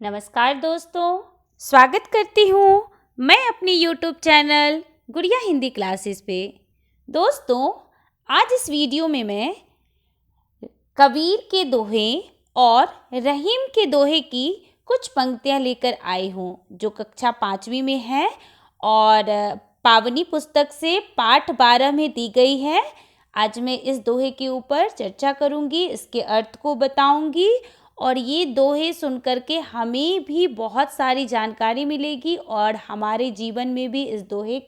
नमस्कार दोस्तों, स्वागत करती हूँ मैं अपनी यूट्यूब चैनल गुड़िया हिंदी क्लासेस पे। दोस्तों, आज इस वीडियो में मैं कबीर के दोहे और रहीम के दोहे की कुछ पंक्तियाँ लेकर आई हूँ जो कक्षा 5वीं में है और पावनी पुस्तक से पाठ 12 में दी गई है। आज मैं इस दोहे के ऊपर चर्चा करूँगी, इसके अर्थ को बताऊँगी और ये दोहे सुन कर के हमें भी बहुत सारी जानकारी मिलेगी और हमारे जीवन में भी इस दोहे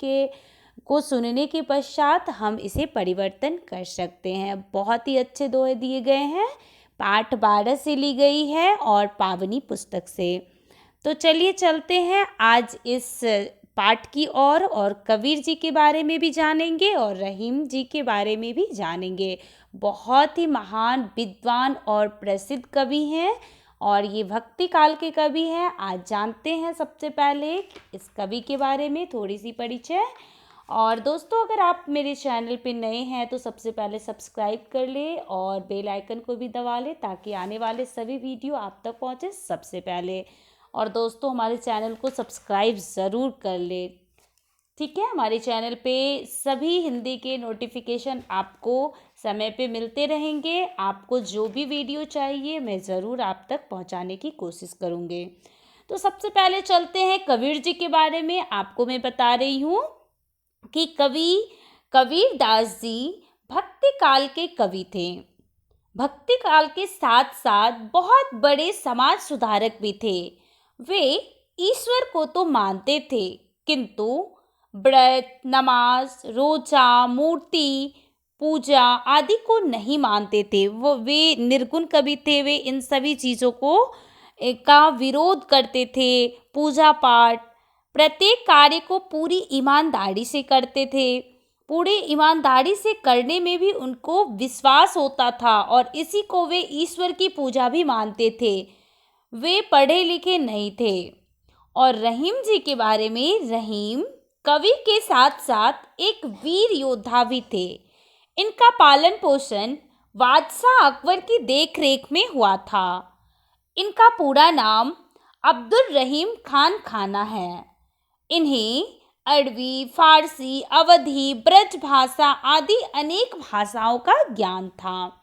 को सुनने के पश्चात हम इसे परिवर्तन कर सकते हैं। बहुत ही अच्छे दोहे दिए गए हैं, पाठ 12 से ली गई है और पावनी पुस्तक से। तो चलिए चलते हैं आज इस पाठ की ओर और कबीर जी के बारे में भी जानेंगे और रहीम जी के बारे में भी जानेंगे। बहुत ही महान विद्वान और प्रसिद्ध कवि हैं और ये भक्ति काल के कवि हैं। आज जानते हैं सबसे पहले इस कवि के बारे में थोड़ी सी परिचय। और दोस्तों, अगर आप मेरे चैनल पे नए हैं तो सबसे पहले सब्सक्राइब कर ले और बेल आइकन को भी दबा ले ताकि आने वाले सभी वीडियो आप तक पहुंचे सबसे पहले। और दोस्तों, हमारे चैनल को सब्सक्राइब ज़रूर कर ले, ठीक है। हमारे चैनल पे सभी हिंदी के नोटिफिकेशन आपको समय पे मिलते रहेंगे। आपको जो भी वीडियो चाहिए मैं ज़रूर आप तक पहुंचाने की कोशिश करूँगी। तो सबसे पहले चलते हैं कबीर जी के बारे में। आपको मैं बता रही हूँ कि कबीर दास जी भक्ति काल के कवि थे। भक्ति काल के साथ साथ बहुत बड़े समाज सुधारक भी थे। वे ईश्वर को तो मानते थे किंतु व्रत, नमाज, रोजा, मूर्ति पूजा आदि को नहीं मानते थे। वे निर्गुण कवि थे। वे इन सभी चीज़ों का विरोध करते थे। पूजा पाठ प्रत्येक कार्य को पूरी ईमानदारी से करते थे। पूरी ईमानदारी से करने में भी उनको विश्वास होता था और इसी को वे ईश्वर की पूजा भी मानते थे। वे पढ़े लिखे नहीं थे। और रहीम जी के बारे में, रहीम कवि के साथ साथ एक वीर योद्धा भी थे। इनका पालन पोषण बादशाह अकबर की देखरेख में हुआ था। इनका पूरा नाम अब्दुल रहीम खान खाना है। इन्हें अरबी, फारसी, अवधी, ब्रज भाषा आदि अनेक भाषाओं का ज्ञान था।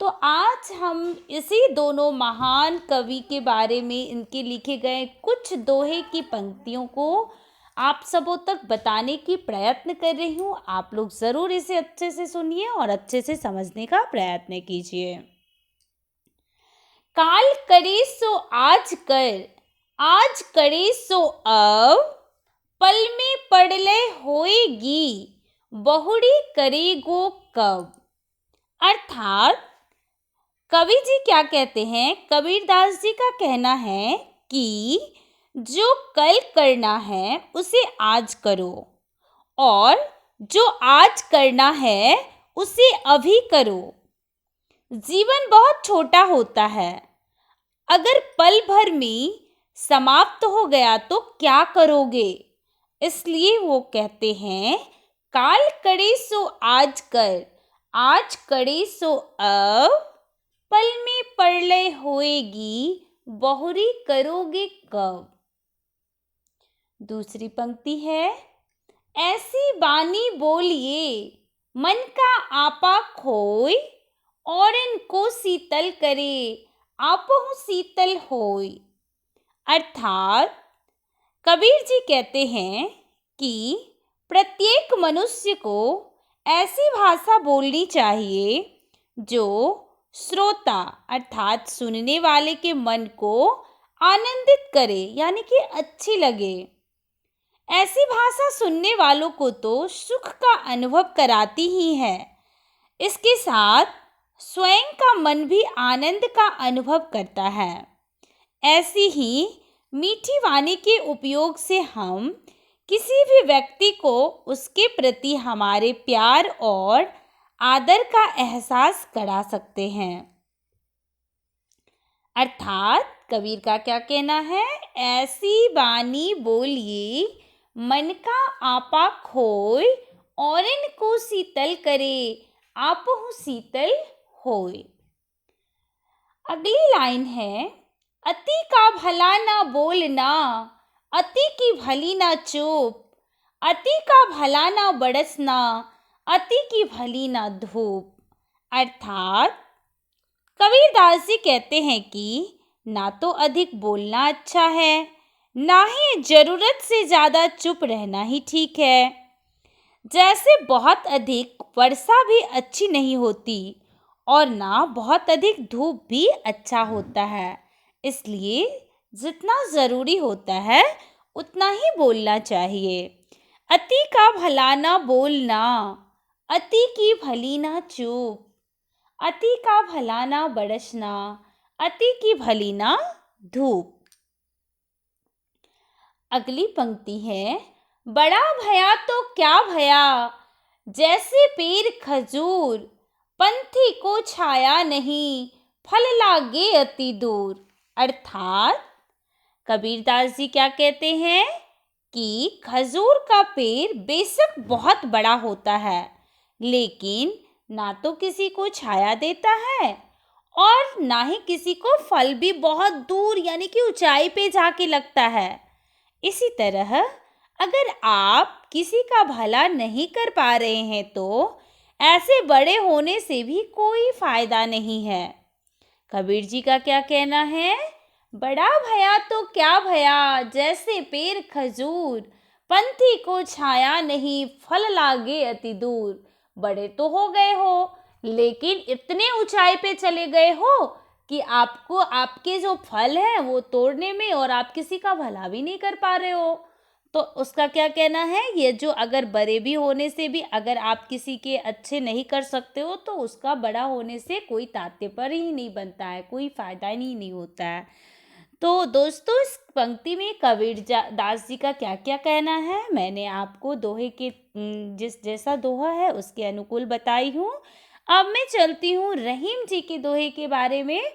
तो आज हम इसी दोनों महान कवि के बारे में, इनके लिखे गए कुछ दोहे की पंक्तियों को आप सबों तक बताने की प्रयत्न कर रही हूँ। आप लोग ज़रूर इसे अच्छे से सुनिए और अच्छे से समझने का प्रयत्न कीजिए। काल करे सो आज कर, आज करे सो अब, पल में पड़ ले होएगी, बहुड़ी करेगो कब। अर्थात कवि जी क्या कहते हैं, कबीरदास जी का कहना है कि जो कल करना है उसे आज करो और जो आज करना है उसे अभी करो। जीवन बहुत छोटा होता है, अगर पल भर में समाप्त हो गया तो क्या करोगे। इसलिए वो कहते हैं काल करे सो आज कर, आज करे सो अब, पल में पड़ले होएगी, बहुरी करोगे कब। दूसरी पंक्ति है, ऐसी बानी बोलिए मन का आपा खोय, और इनको शीतल करे आपहु शीतल होय। अर्थात कबीर जी कहते हैं कि प्रत्येक मनुष्य को ऐसी भाषा बोलनी चाहिए जो श्रोता अर्थात सुनने वाले के मन को आनंदित करे, यानी कि अच्छी लगे। ऐसी भाषा सुनने वालों को तो सुख का अनुभव कराती ही है, इसके साथ स्वयं का मन भी आनंद का अनुभव करता है। ऐसी ही मीठी वाणी के उपयोग से हम किसी भी व्यक्ति को उसके प्रति हमारे प्यार और आदर का एहसास करा सकते हैं। अर्थात कबीर का क्या कहना है, ऐसी बानी बोलिए मन का आपा खोय, और इनको शीतल करे आपहु शीतल होय। अगली लाइन है, अति का भला ना बोलना, अति की भली ना चूप, अति का भला ना बरसना, अति की भली ना धूप। अर्थात कबीरदास जी कहते हैं कि ना तो अधिक बोलना अच्छा है, ना ही जरूरत से ज्यादा चुप रहना ही ठीक है। जैसे बहुत अधिक वर्षा भी अच्छी नहीं होती और ना बहुत अधिक धूप भी अच्छा होता है। इसलिए जितना ज़रूरी होता है उतना ही बोलना चाहिए। अति का भला ना बोलना, अति की भली ना चूप, अति का भला ना बरसना, अति की भली ना धूप। अगली पंक्ति है, बड़ा भया तो क्या भया, जैसे पेड़ खजूर, पंथी को छाया नहीं, फल लागे अति दूर। अर्थात कबीरदास जी क्या कहते हैं कि खजूर का पेड़ बेशक बहुत बड़ा होता है, लेकिन ना तो किसी को छाया देता है और ना ही किसी को फल भी बहुत दूर यानी कि ऊंचाई पे जाके लगता है। इसी तरह अगर आप किसी का भला नहीं कर पा रहे हैं तो ऐसे बड़े होने से भी कोई फायदा नहीं है। कबीर जी का क्या कहना है, बड़ा भया तो क्या भया, जैसे पेड़ खजूर, पंथी को छाया नहीं, फल लागे अति दूर। बड़े तो हो गए हो, लेकिन इतने ऊंचाई पे चले गए हो कि आपको आपके जो फल हैं वो तोड़ने में और आप किसी का भला भी नहीं कर पा रहे हो। तो उसका क्या कहना है, ये जो अगर बड़े भी होने से भी अगर आप किसी के अच्छे नहीं कर सकते हो तो उसका बड़ा होने से कोई तात्पर्य ही नहीं बनता है, कोई फायदा ही नहीं होता है। तो दोस्तों इस पंक्ति में कबीरदास जी का क्या क्या कहना है मैंने आपको दोहे के जिस जैसा दोहा है उसके अनुकूल बताई हूँ। अब मैं चलती हूँ रहीम जी के दोहे के बारे में।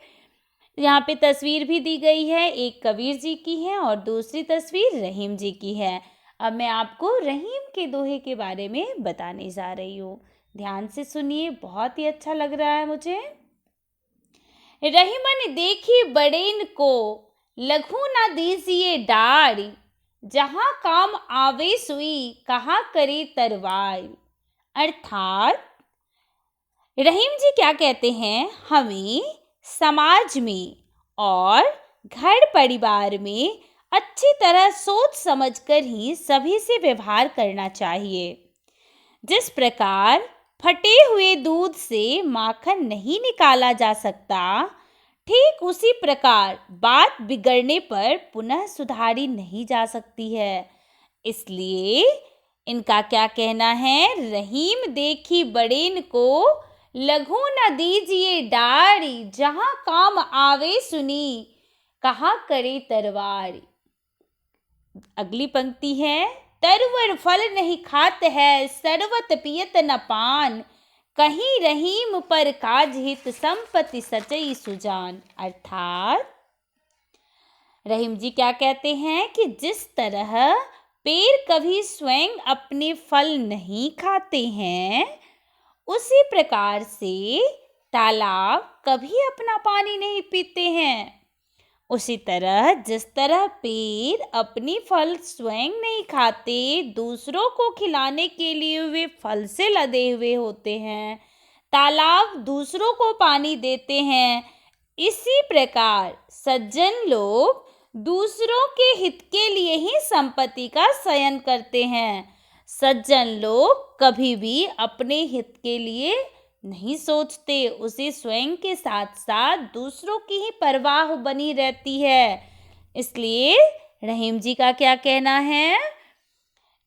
यहाँ पे तस्वीर भी दी गई है, एक कबीर जी की है और दूसरी तस्वीर रहीम जी की है। अब मैं आपको रहीम के दोहे के बारे में बताने जा रही हूँ। ध्यान से सुनिए, बहुत ही अच्छा लग रहा है मुझे। रहीमन देखी बड़ेन को, लघु न दीजिए डारी, जहाँ काम आवे सुई, कहाँ करे तरवार। अर्थात रहीम जी क्या कहते हैं, हमें समाज में और घर परिवार में अच्छी तरह सोच समझकर ही सभी से व्यवहार करना चाहिए। जिस प्रकार फटे हुए दूध से माखन नहीं निकाला जा सकता, ठीक उसी प्रकार बात बिगड़ने पर पुनः सुधारी नहीं जा सकती है। इसलिए इनका क्या कहना है, रहीम देखी बड़ेन को, लघु न दीजिए डारी, जहां काम आवे सुनी, कहा करे तरवार। अगली पंक्ति है, तरवर फल नहीं खात है, सरवत पियत न पान, कहीं रहीम पर काज हित, संपत्ति सचई सुजान। अर्थात रहीम जी क्या कहते हैं कि जिस तरह पेड़ कभी स्वयं अपने फल नहीं खाते हैं, उसी प्रकार से तालाब कभी अपना पानी नहीं पीते हैं। उसी तरह जिस तरह पेड़ अपनी फल स्वयं नहीं खाते, दूसरों को खिलाने के लिए वे फल से लदे हुए होते हैं, तालाब दूसरों को पानी देते हैं, इसी प्रकार सज्जन लोग दूसरों के हित के लिए ही संपत्ति का शयन करते हैं। सज्जन लोग कभी भी अपने हित के लिए नहीं सोचते, उसे स्वयं के साथ साथ दूसरों की ही परवाह बनी रहती है। इसलिए रहीम जी का क्या कहना है,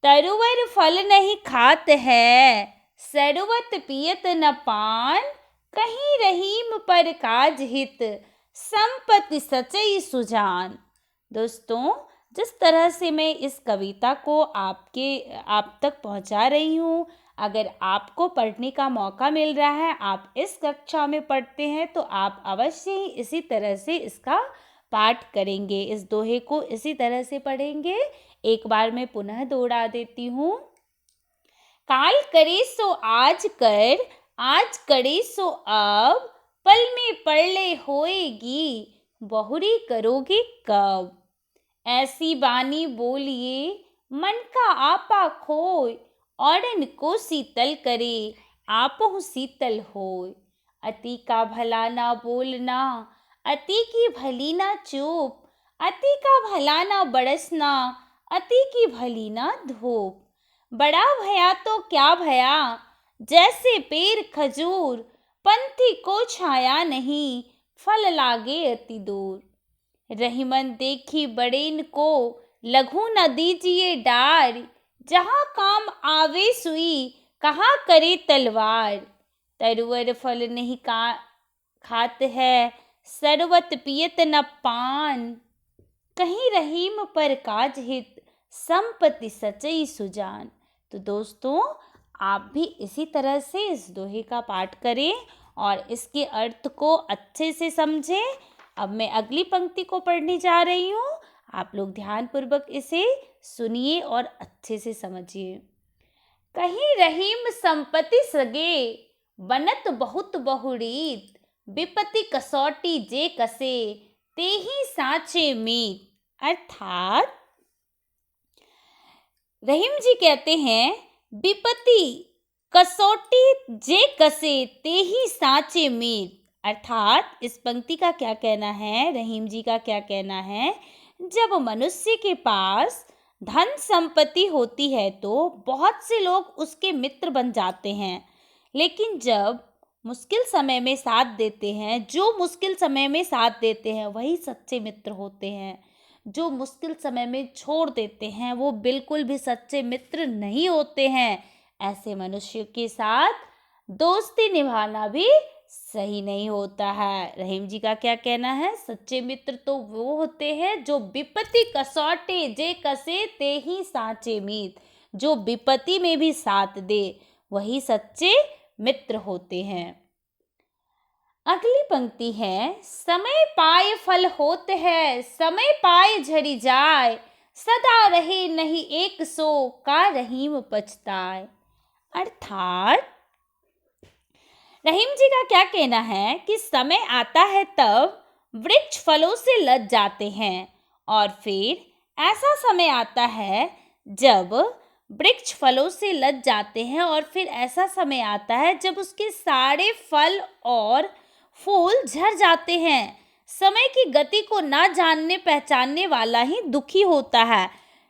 तरुवर फल नहीं खात है, सरवत पियत न पान, कहीं रहीम पर काज हित, संपत्ति सचई सुजान। दोस्तों जिस तरह से मैं इस कविता को आप तक पहुंचा रही हूँ, अगर आपको पढ़ने का मौका मिल रहा है, आप इस कक्षा में पढ़ते हैं तो आप अवश्य ही इसी तरह से इसका पाठ करेंगे, इस दोहे को इसी तरह से पढ़ेंगे। एक बार मैं पुनः दोहरा देती हूँ। काल करे सो आज कर, आज करे सो अब, पल में पड़ ले होएगी, बहुरी करोगे कब। ऐसी बानी बोलिए मन का आपा खोय, औरन को शीतल करे आपहु शीतल होय। अति का भला ना बोलना, अति की भली ना चूप, अति का भला ना बरसना, अति की भली ना धूप। बड़ा भया तो क्या भया, जैसे पेड़ खजूर, पंथी को छाया नहीं, फल लागे अति दूर। रहीमन देखी बड़ेन को, लघु न दीजिए डार, जहाँ काम आवे सुई, कहाँ करे तलवार। तरुअर फल नहीं खात है, शरबत पियत न पान, कहीं रहीम पर काज हित, संपत्ति सचई सुजान। तो दोस्तों, आप भी इसी तरह से इस दोहे का पाठ करें और इसके अर्थ को अच्छे से समझें। अब मैं अगली पंक्ति को पढ़ने जा रही हूँ। आप लोग ध्यानपूर्वक इसे सुनिए और अच्छे से समझिए। कहीं रहीम संपत्ति सगे, बनत बहुत बहुरीत, विपत्ति कसौटी जे कसे, तेहि साचे मीत। अर्थात रहीम जी कहते हैं, विपत्ति कसौटी जे कसे तेहि साचे मीत। अर्थात इस पंक्ति का क्या कहना है, रहीम जी का क्या कहना है, जब मनुष्य के पास धन संपत्ति होती है तो बहुत से लोग उसके मित्र बन जाते हैं, लेकिन जब मुश्किल समय में साथ देते हैं, जो मुश्किल समय में साथ देते हैं वही सच्चे मित्र होते हैं। जो मुश्किल समय में छोड़ देते हैं वो बिल्कुल भी सच्चे मित्र नहीं होते हैं। ऐसे मनुष्य के साथ दोस्ती निभाना भी सही नहीं होता है। रहीम जी का क्या कहना है, सच्चे मित्र तो वो होते हैं जो विपत्ति कसौटे जे कसे तेहि साचे मीत, जो विपत्ति में भी साथ दे वही सच्चे मित्र होते हैं। अगली पंक्ति है, समय पाए फल होत है, समय पाए झरी जाए, सदा रहे नहीं एक सो, का रहीम पछताए। अर्थात रहीम जी का क्या कहना है कि समय आता है तब वृक्ष फलों से लद जाते हैं, और फिर ऐसा समय आता है जब वृक्ष फलों से लद जाते हैं और फिर ऐसा समय आता है जब उसके सारे फल और फूल झड़ जाते हैं। समय की गति को ना जानने पहचानने वाला ही दुखी होता है।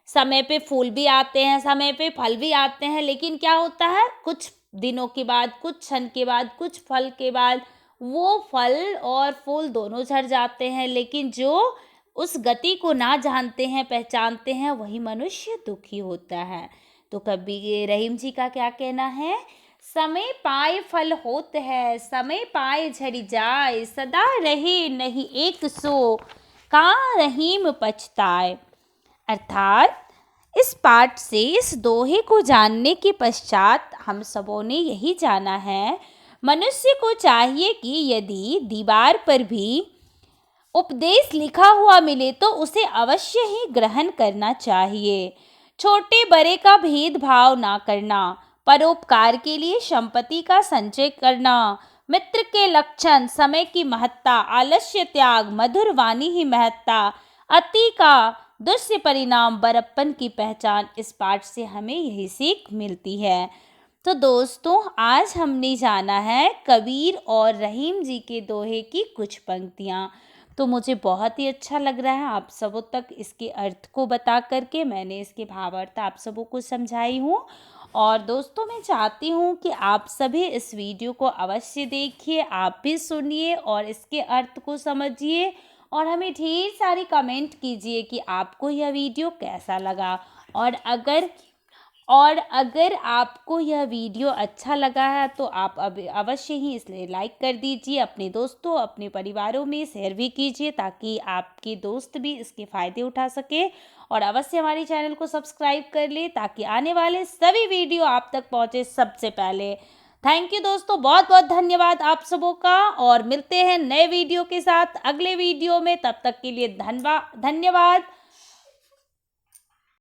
समय पे फूल भी आते हैं, समय पे फल भी आते हैं, लेकिन क्या होता है, कुछ दिनों के बाद, कुछ क्षण के बाद, कुछ फल के बाद वो फल और फूल दोनों झड़ जाते हैं। लेकिन जो उस गति को ना जानते हैं, पहचानते हैं, वही मनुष्य दुखी होता है। तो कभी रहीम जी का क्या कहना है, समय पाए फल होत है, समय पाए झरी जाए, सदा रहे नहीं एक सो, का रहीम पछताए। अर्थात इस पाठ से, इस दोहे को जानने के पश्चात हम सबों ने यही जाना है, मनुष्य को चाहिए कि यदि दीवार पर भी उपदेश लिखा हुआ मिले तो उसे अवश्य ही ग्रहण करना चाहिए। छोटे बड़े का भेदभाव ना करना, परोपकार के लिए संपत्ति का संचय करना, मित्र के लक्षण समय की महत्ता, आलस्य त्याग, मधुर वाणी ही महत्ता, अति का दुष्परिणाम बड़प्पन की पहचान। इस पाठ से हमें यही सीख मिलती है। तो दोस्तों, आज हमने जाना है कबीर और रहीम जी के दोहे की कुछ पंक्तियाँ। तो मुझे बहुत ही अच्छा लग रहा है आप सबों तक इसके अर्थ को बता करके मैंने इसके भावार्थ आप सबों को समझाई हूँ। और दोस्तों, मैं चाहती हूँ कि आप सभी इस वीडियो को अवश्य देखिए, आप भी सुनिए और इसके अर्थ को समझिए और हमें ढेर सारी कमेंट कीजिए कि आपको यह वीडियो कैसा लगा। और अगर आपको यह वीडियो अच्छा लगा है तो आप अवश्य ही इसलिए लाइक कर दीजिए, अपने दोस्तों, अपने परिवारों में शेयर भी कीजिए ताकि आपके दोस्त भी इसके फ़ायदे उठा सके। और अवश्य हमारे चैनल को सब्सक्राइब कर ले ताकि आने वाले सभी वीडियो आप तक पहुँचे सबसे पहले। थैंक यू दोस्तों, बहुत बहुत धन्यवाद आप सबों का, और मिलते हैं नए वीडियो के साथ अगले वीडियो में। तब तक के लिए धन्यवाद।